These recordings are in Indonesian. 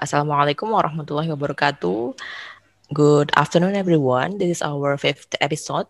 Assalamualaikum warahmatullahi wabarakatuh. Good afternoon, everyone. This is our fifth episode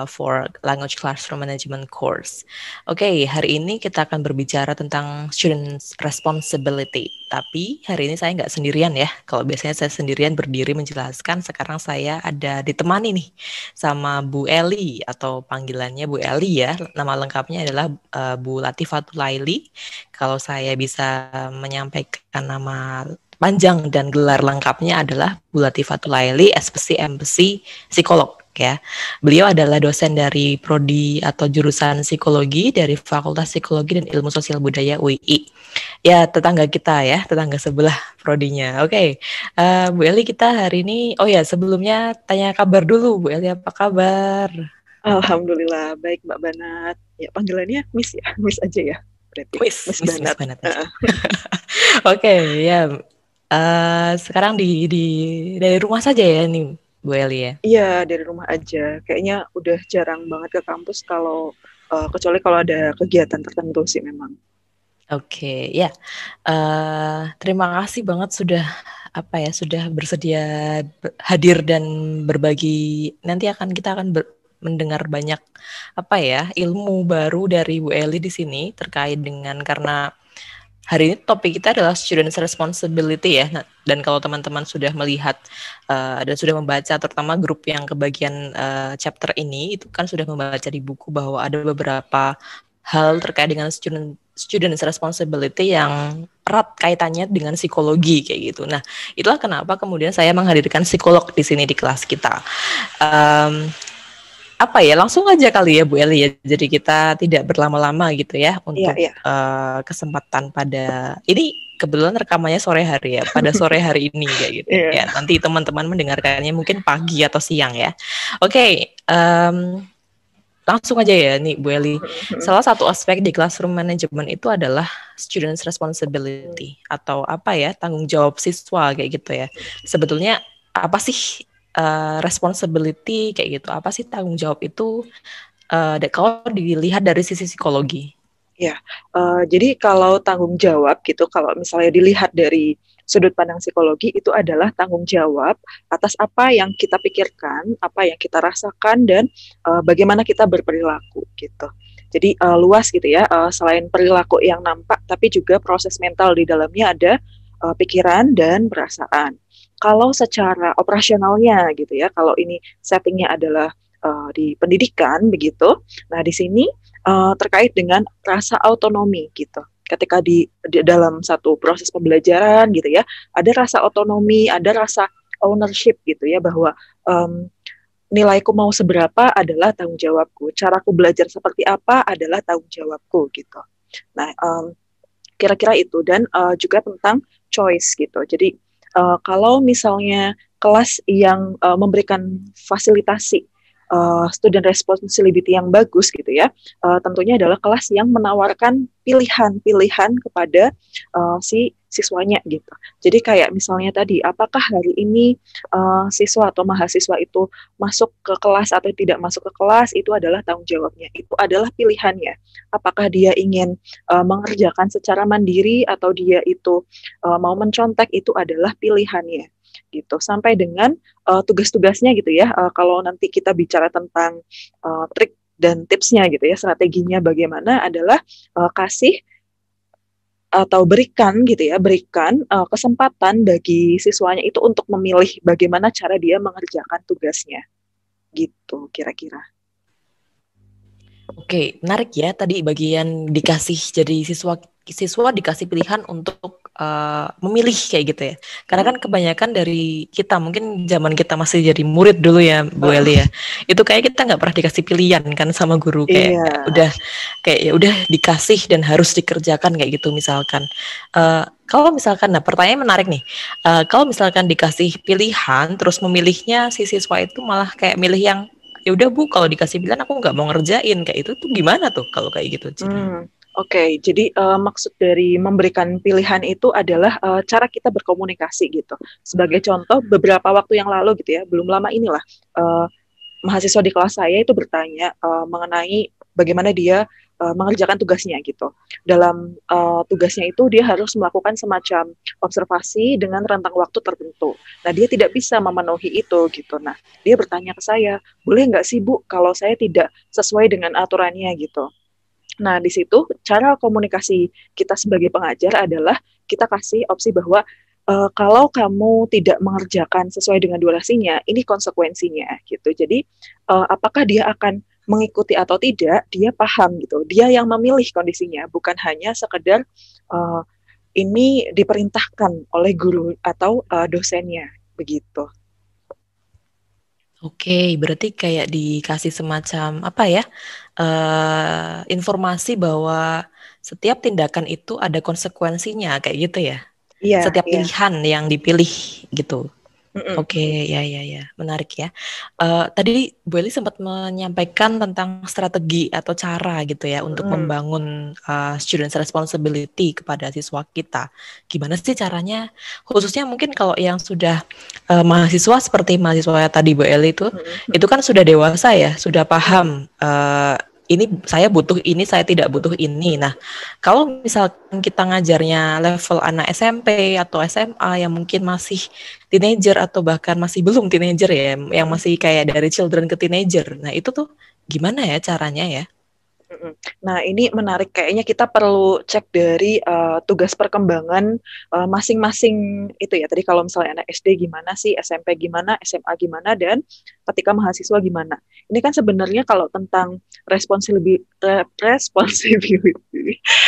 for Language Classroom Management course. Oke, hari ini kita akan berbicara tentang student responsibility. Tapi hari ini saya nggak sendirian ya. Kalau biasanya saya sendirian berdiri menjelaskan, sekarang saya ada ditemani nih sama Bu Eli atau panggilannya Bu Eli ya. Nama lengkapnya adalah Bu Latifatul Laili. Kalau saya bisa menyampaikan nama panjang dan gelar lengkapnya adalah Bu Latifatul Laili, SPC Psikolog ya. Beliau adalah dosen dari prodi atau jurusan Psikologi dari Fakultas Psikologi dan Ilmu Sosial Budaya UII. Ya, tetangga kita ya, tetangga sebelah prodinya. Oke, Bu Eli kita hari ini, oh ya sebelumnya tanya kabar dulu Bu Eli, apa kabar? Alhamdulillah, baik Mbak Banat. Ya, panggilannya Miss ya, Miss aja ya. Berarti Miss Banat. Banat aja. Oke, ya. Sekarang dari rumah saja ya nih Bu Eli ya. Iya, dari rumah aja. Kayaknya udah jarang banget ke kampus kalau kecuali kalau ada kegiatan tertentu sih memang. Oke, ya. Terima kasih banget sudah bersedia hadir dan berbagi. Nanti kita akan mendengar banyak ilmu baru dari Bu Eli di sini terkait dengan karena hari ini topik kita adalah student responsibility ya. Nah, dan kalau teman-teman sudah melihat dan sudah membaca, terutama grup yang kebagian chapter ini, itu kan sudah membaca di buku bahwa ada beberapa hal terkait dengan student responsibility yang erat kaitannya dengan psikologi kayak gitu. Nah, itulah kenapa kemudian saya menghadirkan psikolog di sini di kelas kita. Langsung aja kali ya Bu Eli ya. Jadi kita tidak berlama-lama gitu ya untuk kesempatan pada ini kebetulan rekamannya sore hari ya, pada sore hari ini kayak gitu. Ya, nanti teman-teman mendengarkannya mungkin pagi atau siang ya. Oke, langsung aja ya nih Bu Eli. Salah satu aspek di classroom management itu adalah students responsibility atau tanggung jawab siswa kayak gitu ya. Sebetulnya apa sih responsibility kayak gitu? Apa sih tanggung jawab itu kalau dilihat dari sisi psikologi? Ya, jadi kalau tanggung jawab gitu, kalau misalnya dilihat dari sudut pandang psikologi itu adalah tanggung jawab atas apa yang kita pikirkan, apa yang kita rasakan, dan bagaimana kita berperilaku gitu. Jadi luas gitu ya, selain perilaku yang nampak, tapi juga proses mental di dalamnya ada pikiran dan perasaan. Kalau secara operasionalnya gitu ya, kalau ini settingnya adalah di pendidikan begitu, nah di sini terkait dengan rasa autonomi gitu. Ketika di dalam satu proses pembelajaran gitu ya, ada rasa otonomi, ada rasa ownership gitu ya, bahwa nilaiku mau seberapa adalah tanggung jawabku, caraku belajar seperti apa adalah tanggung jawabku gitu. Nah, kira-kira itu, dan juga tentang choice gitu. Jadi kalau misalnya kelas yang memberikan fasilitasi student responsibility yang bagus gitu ya, tentunya adalah kelas yang menawarkan pilihan-pilihan kepada si siswanya gitu. Jadi kayak misalnya tadi, apakah hari ini siswa atau mahasiswa itu masuk ke kelas atau tidak masuk ke kelas, itu adalah tanggung jawabnya, itu adalah pilihannya. Apakah dia ingin mengerjakan secara mandiri atau dia itu mau mencontek, itu adalah pilihannya gitu. Sampai dengan tugas-tugasnya gitu ya. Kalau nanti kita bicara tentang trik dan tipsnya gitu ya, strateginya bagaimana adalah kasih atau berikan gitu ya, berikan kesempatan bagi siswanya itu untuk memilih bagaimana cara dia mengerjakan tugasnya gitu kira-kira. Oke, menarik ya tadi bagian dikasih, jadi siswa dikasih pilihan untuk memilih kayak gitu ya. Karena kan kebanyakan dari kita, mungkin zaman kita masih jadi murid dulu ya Bu Eli ya, itu kayak kita nggak pernah dikasih pilihan kan sama guru, kayak udah dikasih dan harus dikerjakan kayak gitu misalkan. Kalau misalkan, nah pertanyaan menarik nih, kalau misalkan dikasih pilihan terus memilihnya si siswa itu malah kayak milih yang ya udah Bu, kalau dikasih pilihan aku nggak mau ngerjain kayak itu tuh gimana tuh kalau kayak gitu? Oke, jadi maksud dari memberikan pilihan itu adalah cara kita berkomunikasi gitu. Sebagai contoh, beberapa waktu yang lalu gitu ya, belum lama inilah, mahasiswa di kelas saya itu bertanya mengenai bagaimana dia mengerjakan tugasnya gitu. Dalam tugasnya itu dia harus melakukan semacam observasi dengan rentang waktu tertentu. Nah, dia tidak bisa memenuhi itu gitu. Nah, dia bertanya ke saya, boleh nggak sih Bu kalau saya tidak sesuai dengan aturannya gitu. Nah, di situ cara komunikasi kita sebagai pengajar adalah kita kasih opsi bahwa kalau kamu tidak mengerjakan sesuai dengan durasinya, ini konsekuensinya gitu. Jadi apakah dia akan mengikuti atau tidak, dia paham gitu. Dia yang memilih kondisinya, bukan hanya sekedar uh, ini diperintahkan oleh guru atau dosennya begitu. Oke, berarti kayak dikasih semacam apa ya, informasi bahwa setiap tindakan itu ada konsekuensinya, kayak gitu ya. Iya, Setiap iya. pilihan yang dipilih gitu. Mm-mm. Oke, ya, ya, ya, menarik ya. Tadi Bu Eli sempat menyampaikan tentang strategi atau cara gitu ya untuk Mm-mm. membangun student responsibility kepada siswa kita. Gimana sih caranya? Khususnya mungkin kalau yang sudah mahasiswa seperti mahasiswa tadi Bu Eli itu Mm-mm. kan sudah dewasa ya, sudah Mm-mm. paham. Ini saya butuh ini, saya tidak butuh ini. Nah, kalau misalkan kita ngajarnya level anak SMP atau SMA yang mungkin masih teenager atau bahkan masih belum teenager ya, yang Mm-mm. masih kayak dari children ke teenager. Nah, itu tuh gimana ya caranya ya? Mm-mm. Nah, ini menarik. Kayaknya kita perlu cek dari tugas perkembangan masing-masing itu ya. Tadi kalau misalnya anak SD gimana sih, SMP gimana, SMA gimana, dan ketika mahasiswa gimana. Ini kan sebenarnya kalau tentang responsibility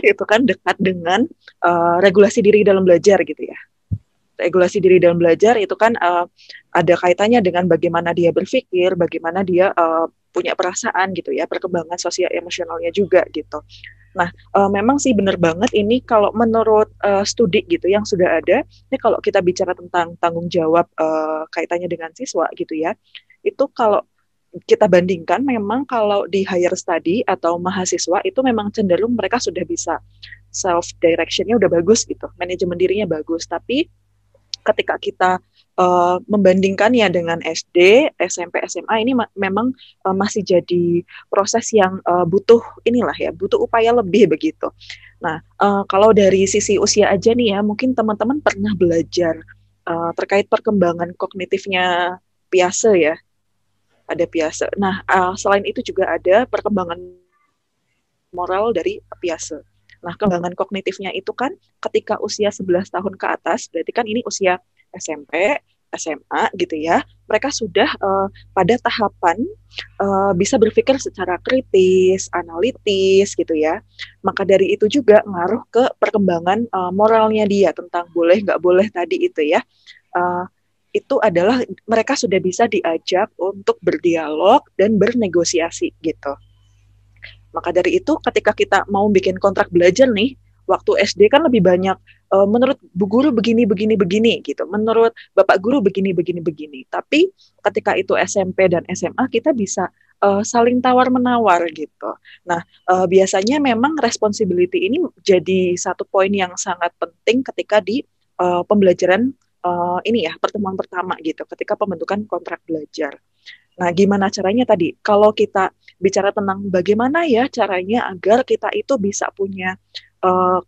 itu kan dekat dengan regulasi diri dalam belajar gitu ya. Regulasi diri dalam belajar itu kan ada kaitannya dengan bagaimana dia berpikir, bagaimana dia punya perasaan gitu ya, perkembangan sosial emosionalnya juga gitu. Nah, memang sih benar banget ini kalau menurut studi gitu yang sudah ada, ini kalau kita bicara tentang tanggung jawab kaitannya dengan siswa gitu ya, itu kalau kita bandingkan memang kalau di higher study atau mahasiswa itu memang cenderung mereka sudah bisa self directionnya udah bagus gitu, manajemen dirinya bagus, tapi ketika kita membandingkannya dengan SD, SMP, SMA ini memang masih jadi proses yang butuh inilah ya, butuh upaya lebih begitu. Nah, kalau dari sisi usia aja nih ya, mungkin teman-teman pernah belajar terkait perkembangan kognitifnya Piaget ya, ada Piaget. Nah, selain itu juga ada perkembangan moral dari Piaget. Nah, kembangan kognitifnya itu kan ketika usia 11 tahun ke atas, berarti kan ini usia SMP, SMA gitu ya, mereka sudah pada tahapan bisa berpikir secara kritis, analitis gitu ya. Maka dari itu juga ngaruh ke perkembangan moralnya dia tentang boleh nggak boleh tadi itu ya. Uh, itu adalah mereka sudah bisa diajak untuk berdialog dan bernegosiasi gitu. Maka dari itu ketika kita mau bikin kontrak belajar nih, waktu SD kan lebih banyak menurut bu guru begini begini begini gitu, menurut bapak guru begini begini begini. Tapi ketika itu SMP dan SMA kita bisa saling tawar menawar gitu. Nah, biasanya memang responsibility ini jadi satu poin yang sangat penting ketika di pembelajaran ini ya pertemuan pertama gitu, ketika pembentukan kontrak belajar. Nah, gimana caranya tadi? Kalau kita bicara tentang bagaimana ya caranya agar kita itu bisa punya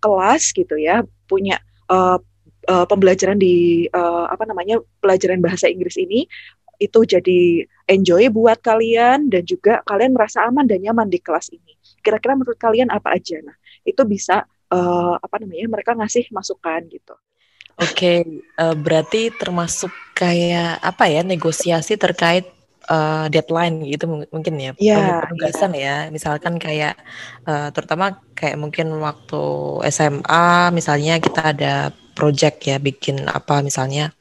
kelas gitu ya, punya uh, pembelajaran di apa namanya pelajaran bahasa Inggris ini itu jadi enjoy buat kalian dan juga kalian merasa aman dan nyaman di kelas ini. Kira-kira menurut kalian apa aja? Nah, itu bisa apa namanya mereka ngasih masukan gitu. Oke, berarti termasuk kayak apa ya negosiasi terkait deadline gitu mungkin ya Iya, iya. penugasan ya. Misalkan kayak terutama kayak mungkin waktu SMA misalnya kita ada project ya bikin apa misalnya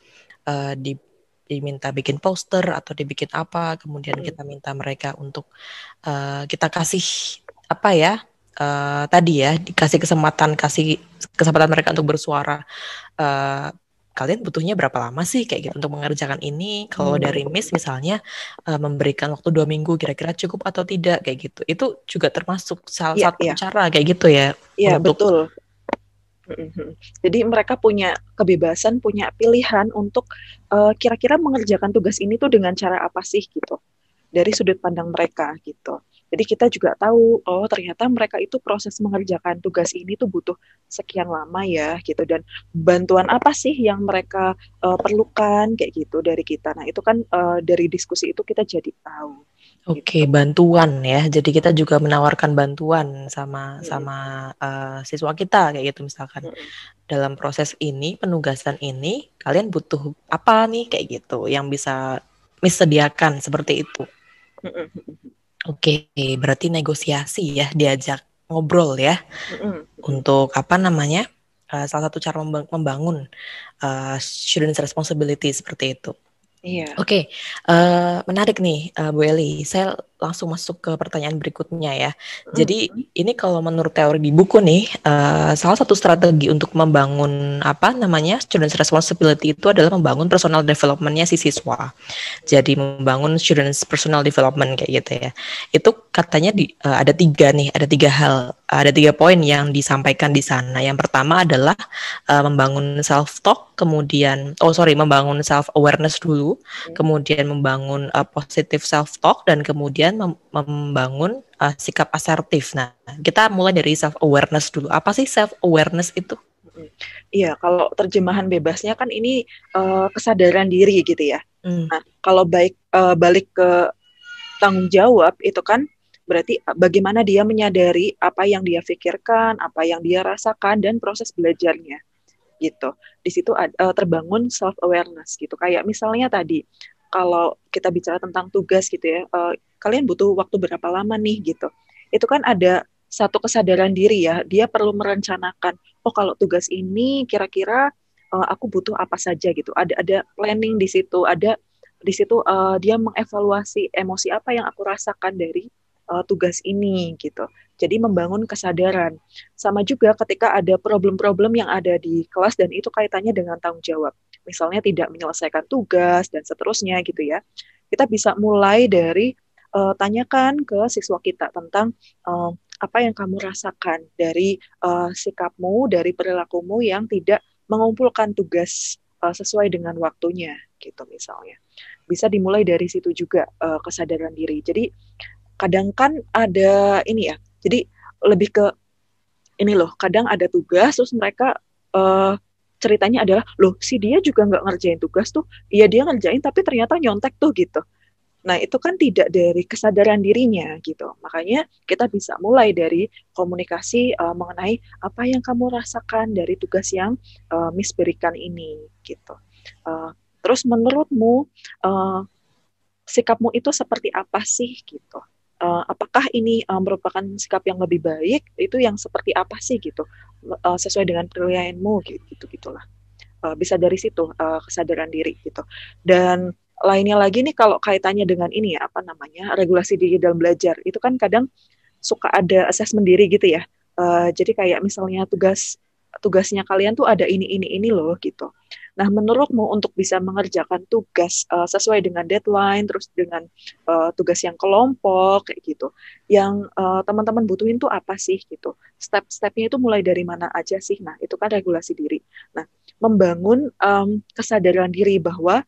diminta bikin poster atau dibikin apa, kemudian kita minta mereka untuk kita kasih apa ya tadi ya dikasih kasih kesempatan mereka untuk bersuara. Kalian butuhnya berapa lama sih kayak gitu untuk mengerjakan ini? Kalau dari Miss misalnya memberikan waktu 2 minggu kira-kira cukup atau tidak kayak gitu. Itu juga termasuk salah Iya, satu iya. cara kayak gitu ya Iya, untuk betul. Jadi mereka punya kebebasan, punya pilihan untuk kira-kira mengerjakan tugas ini tuh dengan cara apa sih gitu, dari sudut pandang mereka gitu. Jadi kita juga tahu, oh ternyata mereka itu proses mengerjakan tugas ini tuh butuh sekian lama ya gitu, dan bantuan apa sih yang mereka perlukan kayak gitu dari kita. Nah itu kan dari diskusi itu kita jadi tahu. Oke, Gitu. bantuan ya. Jadi kita juga menawarkan bantuan sama Mm-mm. siswa kita kayak gitu misalkan. Mm-mm. Dalam proses ini, penugasan ini, kalian butuh apa nih kayak gitu yang bisa disediakan seperti itu. Mm-mm. Oke, berarti negosiasi ya, diajak ngobrol ya Mm-mm. untuk apa namanya? Salah satu cara membangun students responsibility seperti itu. Iya. Oke, menarik nih, Bu Eli. Saya langsung masuk ke pertanyaan berikutnya ya. Jadi Mm-mm. ini kalau menurut teori di buku nih, salah satu strategi untuk membangun apa namanya students responsibility itu adalah membangun personal development-nya si siswa. Jadi membangun students personal development kayak gitu ya. Itu katanya ada tiga hal, ada 3 poin yang disampaikan di sana. Yang pertama adalah membangun self talk, kemudian membangun self awareness dulu, kemudian membangun positive self talk, dan kemudian membangun sikap asertif. Nah, kita mulai dari self awareness dulu. Apa sih self awareness itu? Iya, kalau terjemahan bebasnya kan ini kesadaran diri gitu ya. Nah, kalau balik ke tanggung jawab itu kan berarti bagaimana dia menyadari apa yang dia pikirkan, apa yang dia rasakan, dan proses belajarnya gitu. Di situ terbangun self awareness gitu. Kayak misalnya tadi kalau kita bicara tentang tugas gitu ya, kalian butuh waktu berapa lama nih gitu. Itu kan ada satu kesadaran diri ya, dia perlu merencanakan, oh kalau tugas ini kira-kira aku butuh apa saja gitu. Ada planning di situ, ada di situ dia mengevaluasi emosi apa yang aku rasakan dari tugas ini gitu. Jadi membangun kesadaran. Sama juga ketika ada problem-problem yang ada di kelas dan itu kaitannya dengan tanggung jawab. Misalnya tidak menyelesaikan tugas dan seterusnya gitu ya. Kita bisa mulai dari tanyakan ke siswa kita tentang apa yang kamu rasakan dari sikapmu, dari perilakumu yang tidak mengumpulkan tugas sesuai dengan waktunya gitu misalnya. Bisa dimulai dari situ juga kesadaran diri. Jadi kadang kan ada ini ya, jadi lebih ke ini loh, kadang ada tugas terus mereka ceritanya adalah loh si dia juga nggak ngerjain tugas tuh, iya dia ngerjain tapi ternyata nyontek tuh gitu. Nah itu kan tidak dari kesadaran dirinya gitu, makanya kita bisa mulai dari komunikasi mengenai apa yang kamu rasakan dari tugas yang Miss berikan ini gitu. Terus menurutmu sikapmu itu seperti apa sih gitu? Apakah ini merupakan sikap yang lebih baik? Itu yang seperti apa sih gitu? Sesuai dengan penilaianmu gitu gitulah. Bisa dari situ kesadaran diri gitu. Dan lainnya lagi nih kalau kaitannya dengan ini ya apa namanya regulasi diri dalam belajar itu kan kadang suka ada assessment diri gitu ya. Jadi kayak misalnya tugasnya kalian tuh ada ini loh gitu. Nah, menurutmu untuk bisa mengerjakan tugas sesuai dengan deadline, terus dengan tugas yang kelompok kayak gitu, yang teman-teman butuhin tuh apa sih gitu? Step-stepnya itu mulai dari mana aja sih? Nah, itu kan regulasi diri. Nah, membangun kesadaran diri bahwa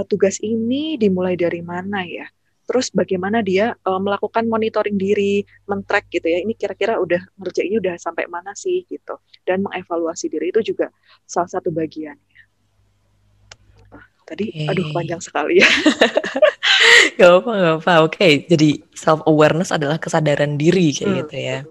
tugas ini dimulai dari mana ya? Terus bagaimana dia melakukan monitoring diri, men-track gitu ya, ini kira-kira udah ngerjainnya udah sampai mana sih gitu. Dan mengevaluasi diri itu juga salah satu bagian. Tadi, aduh panjang sekali ya. Gak apa-apa. Oke, jadi self awareness adalah kesadaran diri kayak gitu ya.